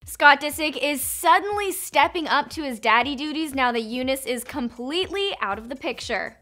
Scott Disick is suddenly stepping up to his daddy duties now that Younes is completely out of the picture.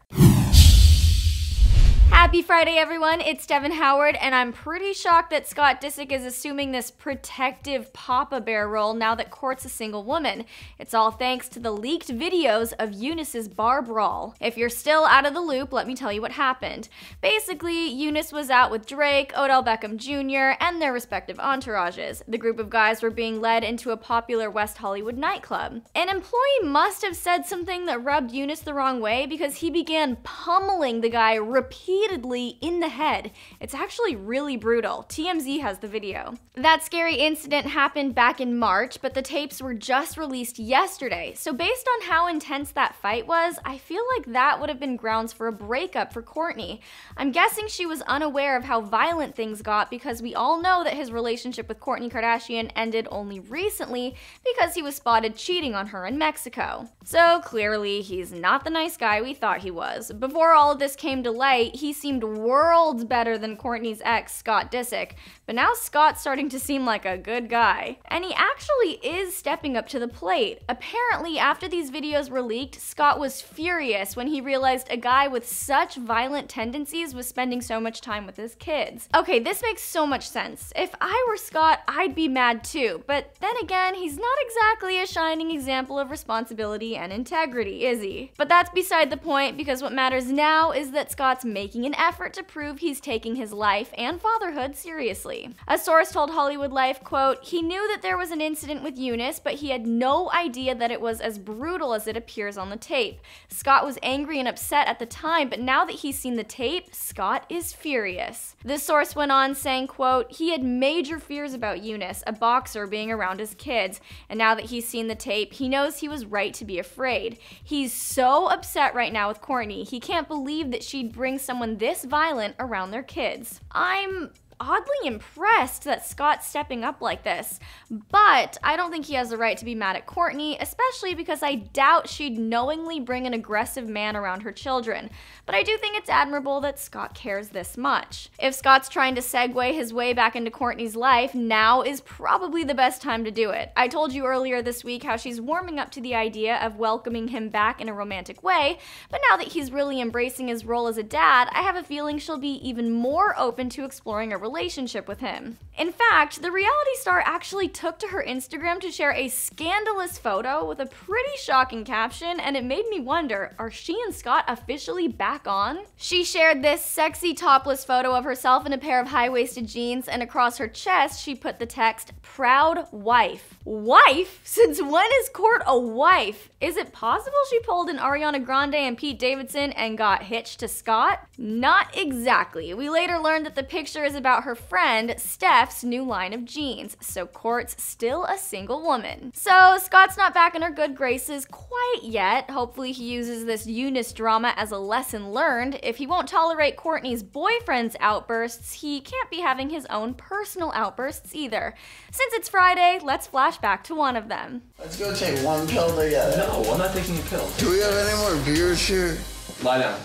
Happy Friday, everyone. It's Devin Howard, and I'm pretty shocked that Scott Disick is assuming this protective Papa Bear role now that Court's a single woman. It's all thanks to the leaked videos of Younes' bar brawl. If you're still out of the loop, let me tell you what happened. Basically, Younes was out with Drake, Odell Beckham Jr., and their respective entourages. The group of guys were being led into a popular West Hollywood nightclub. An employee must have said something that rubbed Younes the wrong way because he began pummeling the guy repeatedly in the head. It's actually really brutal. TMZ has the video. That scary incident happened back in March, but the tapes were just released yesterday. So based on how intense that fight was, I feel like that would have been grounds for a breakup for Kourtney. I'm guessing she was unaware of how violent things got because we all know that his relationship with Kourtney Kardashian ended only recently because he was spotted cheating on her in Mexico. So clearly, he's not the nice guy we thought he was. Before all of this came to light, he seemed worlds better than Kourtney's ex, Scott Disick, but now Scott's starting to seem like a good guy. And he actually is stepping up to the plate. Apparently, after these videos were leaked, Scott was furious when he realized a guy with such violent tendencies was spending so much time with his kids. Okay, this makes so much sense. If I were Scott, I'd be mad too, but then again, he's not exactly a shining example of responsibility and integrity, is he? But that's beside the point, because what matters now is that Scott's making an effort to prove he's taking his life and fatherhood seriously. A source told Hollywood Life, quote, "He knew that there was an incident with Younes, but he had no idea that it was as brutal as it appears on the tape. Scott was angry and upset at the time, but now that he's seen the tape, Scott is furious." The source went on saying, quote, "He had major fears about Younes, a boxer, being around his kids, and now that he's seen the tape, he knows he was right to be afraid. He's so upset right now with Kourtney. He can't believe that she'd bring someone this violent around their kids." I'm oddly impressed that Scott's stepping up like this, but I don't think he has the right to be mad at Kourtney, especially because I doubt she'd knowingly bring an aggressive man around her children. But I do think it's admirable that Scott cares this much. If Scott's trying to segue his way back into Kourtney's life, now is probably the best time to do it. I told you earlier this week how she's warming up to the idea of welcoming him back in a romantic way, but now that he's really embracing his role as a dad, I have a feeling she'll be even more open to exploring a relationship with him. In fact, the reality star actually took to her Instagram to share a scandalous photo with a pretty shocking caption, and it made me wonder, are she and Scott officially back on? She shared this sexy topless photo of herself in a pair of high-waisted jeans, and across her chest she put the text, "Proud wife." Wife? Since when is Court a wife? Is it possible she pulled an Ariana Grande and Pete Davidson and got hitched to Scott? Not exactly. We later learned that the picture is about her friend, Steph's new line of jeans, so Court's still a single woman. So Scott's not back in her good graces quite yet. Hopefully he uses this Younes drama as a lesson learned. If he won't tolerate Kourtney's boyfriend's outbursts, he can't be having his own personal outbursts either. Since it's Friday, let's flash back to one of them. Let's go take one pill together. No, I'm not taking a pill. Do we have any more beers here? Lie down.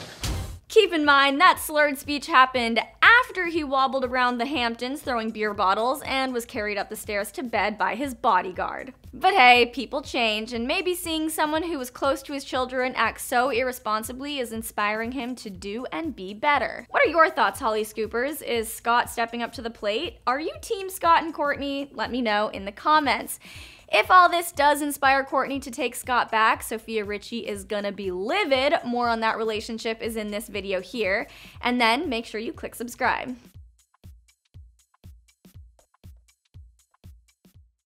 Keep in mind that slurred speech happened after he wobbled around the Hamptons throwing beer bottles and was carried up the stairs to bed by his bodyguard. But hey, people change, and maybe seeing someone who was close to his children act so irresponsibly is inspiring him to do and be better. What are your thoughts, Hollyscoopers? Is Scott stepping up to the plate? Are you team Scott and Kourtney? Let me know in the comments. If all this does inspire Kourtney to take Scott back, Sofia Richie is gonna be livid. More on that relationship is in this video here. And then make sure you click subscribe.